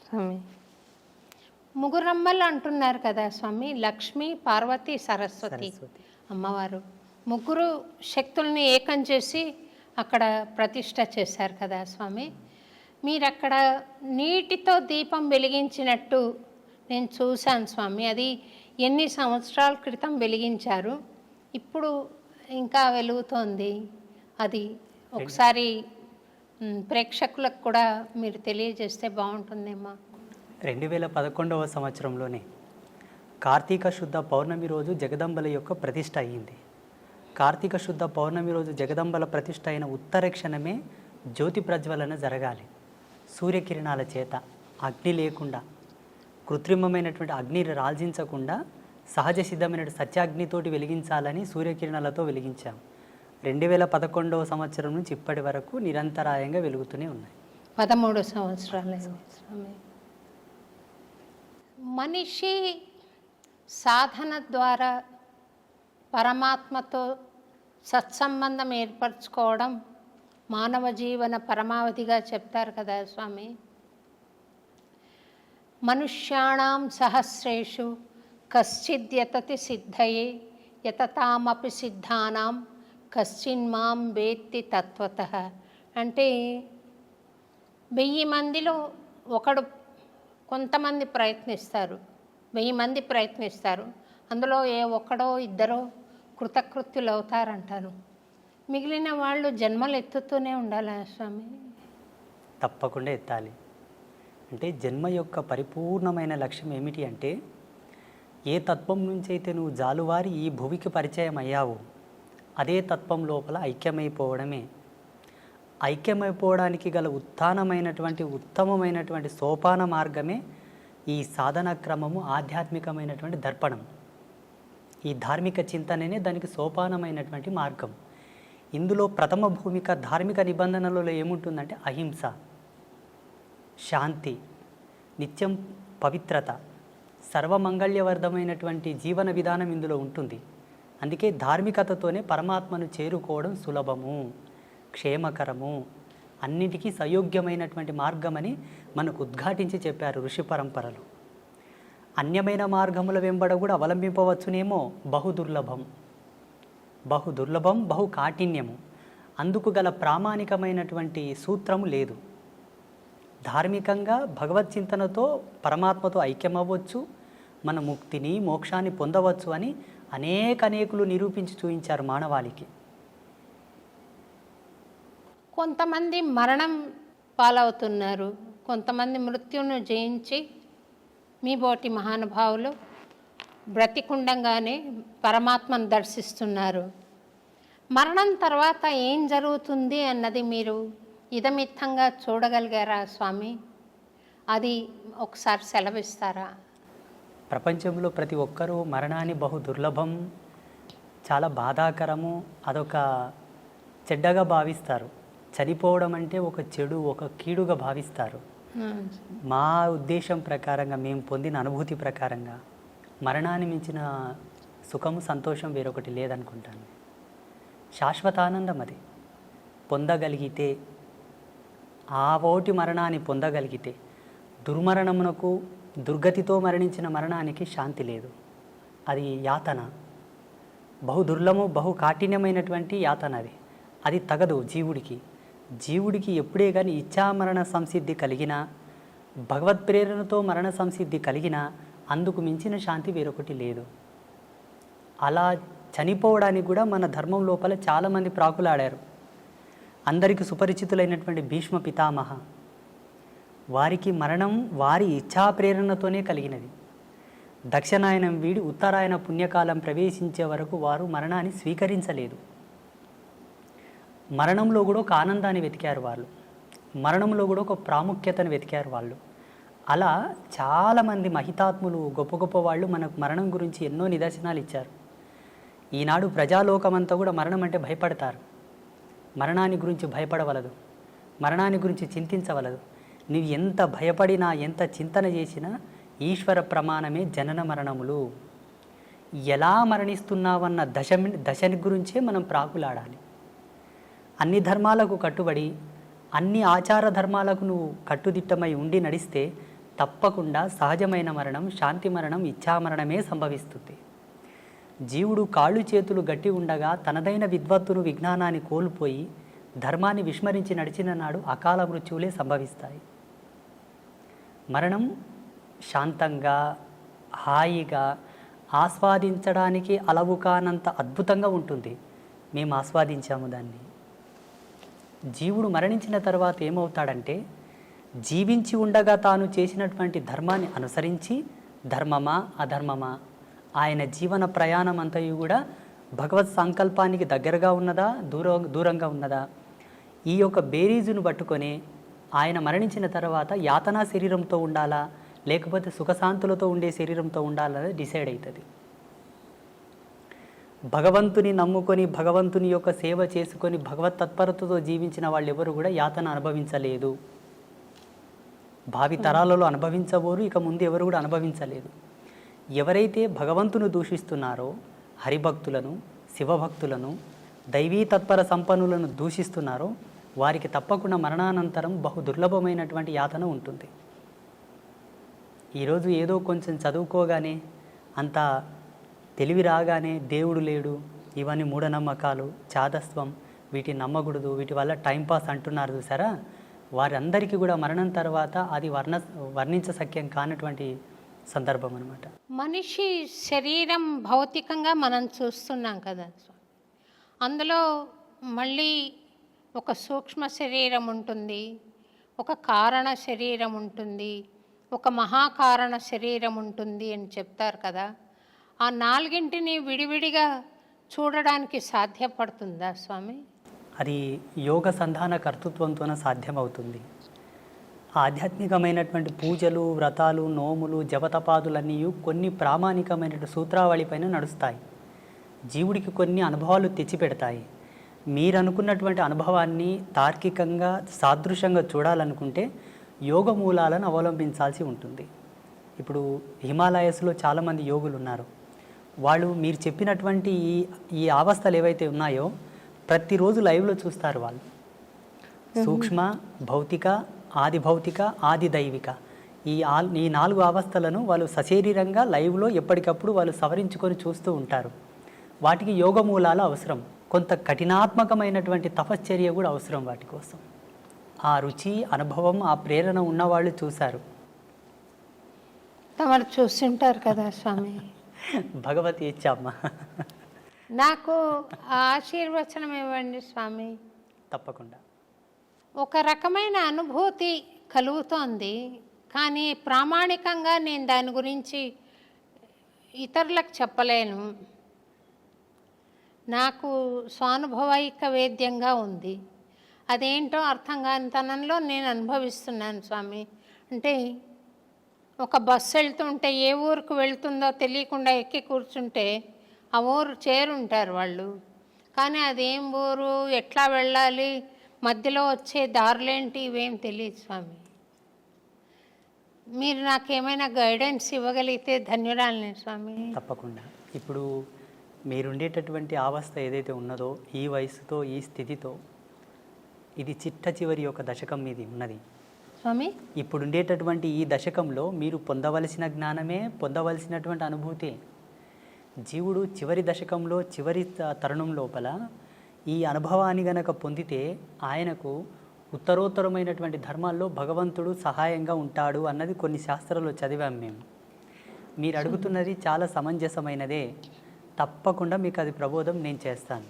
స్వామి ముగ్గురమ్మలు అంటున్నారు కదా స్వామి, లక్ష్మి, పార్వతి, సరస్వతి అమ్మవారు ముగ్గురు శక్తుల్ని ఏకం చేసి అక్కడ ప్రతిష్ట చేశారు కదా స్వామి. మీరు అక్కడ నీటితో దీపం వెలిగించినట్టు నేను చూశాను స్వామి. అది ఎన్ని సంవత్సరాల క్రితం వెలిగించారు, ఇప్పుడు ఇంకా వెలుగుతోంది. అది ఒకసారి ప్రేక్షకులకు కూడా మీరు తెలియజేస్తే బాగుంటుందేమో. 2011వ సంవత్సరంలోనే కార్తీక శుద్ధ పౌర్ణమి రోజు జగదంబల యొక్క ప్రతిష్ట అయ్యింది. కార్తీక శుద్ధ పౌర్ణమి రోజు జగదంబల ప్రతిష్ట అయిన ఉత్తర క్షణమే జ్యోతి ప్రజ్వలన జరగాలి. సూర్యకిరణాల చేత, అగ్ని లేకుండా, కృత్రిమమైనటువంటి అగ్నిని రాల్జించకుండా సహజ సిద్ధమైన సత్యాగ్నితోటి వెలిగించాలని సూర్యకిరణాలతో వెలిగించాం. 2011వ సంవత్సరం నుంచి ఇప్పటి వరకు నిరంతరాయంగా వెలుగుతూనే ఉన్నాయి. 13 సంవత్సరాలు. మనిషి సాధన ద్వారా పరమాత్మతో సత్సంబంధం ఏర్పరచుకోవడం మానవ జీవన పరమావధిగా చెప్తారు కదా స్వామి. మనుష్యాణం సహస్రేషు కశ్చిద్యతతి సిద్ధయే యతతామపి సిద్ధానాం కశ్చిన్మాం వేత్తి తత్వతః. అంటే 1000 మందిలో ఒకడు, కొంతమంది ప్రయత్నిస్తారు, 1000 మంది ప్రయత్నిస్తారు, అందులో ఏ ఒక్కడో ఇద్దరో కృతకృత్యులు అవుతారంటారు. మిగిలిన వాళ్ళు జన్మలు ఎత్తుతూనే ఉండాలా స్వామి? తప్పకుండా ఎత్తాలి. అంటే జన్మ యొక్క పరిపూర్ణమైన లక్ష్యం ఏమిటి అంటే, ఏ తత్వం నుంచి అయితే నువ్వు జాలువారి ఈ భూమికి పరిచయం అయ్యావో అదే తత్వం లోపల ఐక్యమైపోవడమే. ఐక్యమైపోవడానికి గల ఉత్తమమైనటువంటి సోపాన మార్గమే ఈ సాధన క్రమము, ఆధ్యాత్మికమైనటువంటి దర్పణం. ఈ ధార్మిక చింతననే దానికి సోపానమైనటువంటి మార్గం. ఇందులో ప్రథమ భూమిక ధార్మిక నిబంధనలలో ఏముంటుందంటే అహింస, శాంతి, నిత్యం పవిత్రత, సర్వమంగళ్యవర్ధమైనటువంటి జీవన విధానం ఇందులో ఉంటుంది. అందుకే ధార్మికతతోనే పరమాత్మను చేరుకోవడం సులభము, క్షేమకరము, అన్నిటికీ సయోగ్యమైనటువంటి మార్గమని మనకు ఉద్ఘాటించి చెప్పారు ఋషి పరంపరలు. అన్యమైన మార్గముల వెంబడ కూడా అవలంబింపవచ్చునేమో, బహుదుర్లభం, బహు కాఠిన్యము. అందుకు గల ప్రామాణికమైనటువంటి సూత్రము లేదు. ధార్మికంగా భగవత్ చింతనతో పరమాత్మతో ఐక్యమవ్వచ్చు, మన ముక్తిని, మోక్షాన్ని పొందవచ్చు అని అనేకులు నిరూపించి చూపించారు మానవాళికి. కొంతమంది మరణం పాలవుతున్నారు, కొంతమంది మృత్యును జయించి మీ బోటి మహానుభావులు బ్రతికుండంగానే పరమాత్మను దర్శిస్తున్నారు. మరణం తర్వాత ఏం జరుగుతుంది అన్నది మీరు ఇదమిత్తంగా చూడగలిగారా స్వామి? అది ఒకసారి సెలవిస్తారా? ప్రపంచంలో ప్రతి ఒక్కరూ మరణాన్ని బహు దుర్లభం, చాలా బాధాకరము, అదొక చెడ్డగా భావిస్తారు. చనిపోవడం అంటే ఒక చెడు, ఒక కీడుగా భావిస్తారు. మా ఉద్దేశం ప్రకారంగా, మేము పొందిన అనుభూతి ప్రకారంగా మరణాన్ని మించిన సుఖము, సంతోషం వేరొకటి లేదనుకుంటాను. శాశ్వత ఆనందం అది పొందగలిగితే, ఆ ఓటి మరణాన్ని పొందగలిగితే, దుర్మరణమునకు, దుర్గతితో మరణించిన మరణానికి శాంతి లేదు. అది యాతన, బహు దుర్లభము, బహు కాఠిన్యమైనటువంటి యాతన. అది తగదు జీవుడికి. జీవుడికి ఎప్పుడే కానీ ఇచ్ఛామరణ సంసిద్ధి కలిగినా, భగవత్ ప్రేరణతో మరణ సంసిద్ధి కలిగినా అందుకు మించిన శాంతి వేరొకటి లేదు. అలా చనిపోవడానికి కూడా మన ధర్మం లోపల చాలామంది ప్రాకులాడారు. అందరికీ సుపరిచితులైనటువంటి భీష్మ పితామహ, వారికి మరణం వారి ఇచ్ఛా ప్రేరణతోనే కలిగినది. దక్షిణాయనం వీడి ఉత్తరాయణ పుణ్యకాలం ప్రవేశించే వరకు వారు మరణాన్ని స్వీకరించలేదు. మరణంలో కూడా ఒక ఆనందాన్ని వెతికారు వాళ్ళు, మరణంలో కూడా ఒక ప్రాముఖ్యతను వెతికారు వాళ్ళు. అలా చాలామంది మహితాత్ములు, గొప్ప గొప్ప వాళ్ళు మనకు మరణం గురించి ఎన్నో నిదర్శనాలు ఇచ్చారు. ఈనాడు ప్రజాలోకమంతా కూడా మరణం అంటే భయపడతారు. మరణాన్ని గురించి భయపడవలదు, మరణాన్ని గురించి చింతించవలదు. నీవు ఎంత భయపడినా, ఎంత చింతన చేసినా ఈశ్వర ప్రమాణమే జనన మరణములు. ఎలా మరణిస్తున్నావన్న దశని గురించే మనం ప్రాకులాడాలి. అన్ని ధర్మాలకు కట్టుబడి అన్ని ఆచార ధర్మాలకు నువ్వు కట్టుదిట్టమై ఉండి నడిస్తే తప్పకుండా సహజమైన మరణం, శాంతి మరణం, ఇచ్ఛామరణమే సంభవిస్తుంది. జీవుడు కాళ్ళు చేతులు గట్టి ఉండగా తనదైన విద్వత్తును, విజ్ఞానాన్ని కోల్పోయి ధర్మాన్ని విస్మరించి నడిచిన నాడు అకాల మృత్యువులే సంభవిస్తాయి. మరణం శాంతంగా, హాయిగా, ఆస్వాదించడానికి అలవు కానంత అద్భుతంగా ఉంటుంది. మేము ఆస్వాదించాము దాన్ని. జీవుడు మరణించిన తర్వాత ఏమవుతాడంటే, జీవించి ఉండగా తాను చేసినటువంటి ధర్మాన్ని అనుసరించి ధర్మమా అధర్మమా, ఆయన జీవన ప్రయాణం అంతయు కూడా భగవత్ సంకల్పానికి దగ్గరగా ఉన్నదా, దూరంగా ఉన్నదా, ఈ యొక్క బేరీజును పట్టుకొని ఆయన మరణించిన తర్వాత యాతనా శరీరంతో ఉండాలా లేకపోతే సుఖశాంతులతో ఉండే శరీరంతో ఉండాలనేది డిసైడ్ అవుతుంది. భగవంతుని నమ్ముకొని భగవంతుని యొక్క సేవ చేసుకొని భగవత్ తత్పరతతో జీవించిన వాళ్ళు ఎవరు కూడా యాతన అనుభవించలేదు. భావి తరాలలో అనుభవించబోరు, ఇక ముందు ఎవరు కూడా అనుభవించలేదు. ఎవరైతే భగవంతును దూషిస్తున్నారో, హరిభక్తులను, శివభక్తులను, దైవీ తత్పర సంపన్నులను దూషిస్తున్నారో వారికి తప్పకుండా మరణానంతరం బహు దుర్లభమైనటువంటి యాతన ఉంటుంది. ఈరోజు ఏదో కొంచెం చదువుకోగానే, అంత తెలివి రాగానే దేవుడు లేడు, ఇవన్నీ మూఢనమ్మకాలు, చాదస్వం, వీటిని నమ్మకూడదు, వీటి వల్ల టైంపాస్ అంటున్నారు చూసారా, వారందరికీ కూడా మరణం తర్వాత అది వర్ణించశక్యం కానటువంటి సందర్భం అన్నమాట. మనిషి శరీరం భౌతికంగా మనం చూస్తున్నాం కదా, అందులో మళ్ళీ ఒక సూక్ష్మ శరీరం ఉంటుంది, ఒక కారణ శరీరం ఉంటుంది, ఒక మహాకారణ శరీరం ఉంటుంది అని చెప్తారు కదా. ఆ నాలుగింటిని విడివిడిగా చూడడానికి సాధ్యపడుతుందా స్వామి? అది యోగ సంధాన కర్తృత్వంతోనే సాధ్యమవుతుంది. ఆధ్యాత్మికమైనటువంటి పూజలు, వ్రతాలు, నోములు, జపతపాదులన్నీ కొన్ని ప్రామాణికమైనటువంటి సూత్రావళిపైన నడుస్తాయి. జీవుడికి కొన్ని అనుభవాలు తెచ్చిపెడతాయి. మీరు అనుకున్నటువంటి అనుభవాన్ని తార్కికంగా సాదృశ్యంగా చూడాలనుకుంటే యోగ మూలాలను అవలంబించాల్సి ఉంటుంది. ఇప్పుడు హిమాలయస్లో చాలామంది యోగులు ఉన్నారు. వాళ్ళు మీరు చెప్పినటువంటి ఈ అవస్థలు ఏవైతే ఉన్నాయో ప్రతిరోజు లైవ్లో చూస్తారు. వాళ్ళు సూక్ష్మ, భౌతిక, ఆది భౌతిక, ఆది దైవిక, ఈ 4 అవస్థలను వాళ్ళు సశరీరంగా లైవ్లో ఎప్పటికప్పుడు వాళ్ళు సవరించుకొని చూస్తూ ఉంటారు. వాటికి యోగ మూలాలు అవసరం, కొంత కఠినాత్మకమైనటువంటి తపశ్చర్య కూడా అవసరం వాటి కోసం. ఆ రుచి, అనుభవం, ఆ ప్రేరణ ఉన్నవాళ్ళు చూశారు. తమరు చూస్తుంటారు కదా స్వామి. భగవతి ఇచ్చామ్మ. నాకు ఆశీర్వచనం ఇవ్వండి స్వామి. తప్పకుండా. ఒక రకమైన అనుభూతి కలుగుతోంది, కానీ ప్రామాణికంగా నేను దాని గురించి ఇతరులకు చెప్పలేను. నాకు స్వానుభవైక వేద్యంగా ఉంది. అదేంటో అర్థం కాని తనంలో నేను అనుభవిస్తున్నాను స్వామి. అంటే ఒక బస్సు వెళ్తుంటే ఏ ఊరికి వెళ్తుందో తెలియకుండా ఎక్కి కూర్చుంటే ఆ ఊరు చేరుంటారు వాళ్ళు, కానీ అదేం ఊరు, ఎట్లా వెళ్ళాలి, మధ్యలో వచ్చే దారులేంటి, ఇవేం తెలియదు స్వామి. మీరు నాకేమైనా గైడెన్స్ ఇవ్వగలిగితే ధన్యురాలిని స్వామి. తప్పకుండా. ఇప్పుడు మీరుండేటటువంటి అవస్థ ఏదైతే ఉన్నదో, ఈ వయసుతో, ఈ స్థితితో, ఇది చిట్ట చివరి యొక్క దశకం మీది ఉన్నది స్వామి. ఇప్పుడు ఉండేటటువంటి ఈ దశకంలో మీరు పొందవలసిన జ్ఞానమే, పొందవలసినటువంటి అనుభూతి. జీవుడు చివరి దశకంలో, చివరి తరుణం లోపల ఈ అనుభవాన్ని గనక పొందితే ఆయనకు ఉత్తరోత్తరమైనటువంటి ధర్మాల్లో భగవంతుడు సహాయంగా ఉంటాడు అన్నది కొన్ని శాస్త్రాల్లో చదివాం మేము. మీరు అడుగుతున్నది చాలా సమంజసమైనదే. తప్పకుండా మీకు అది ప్రబోధం నేను చేస్తాను.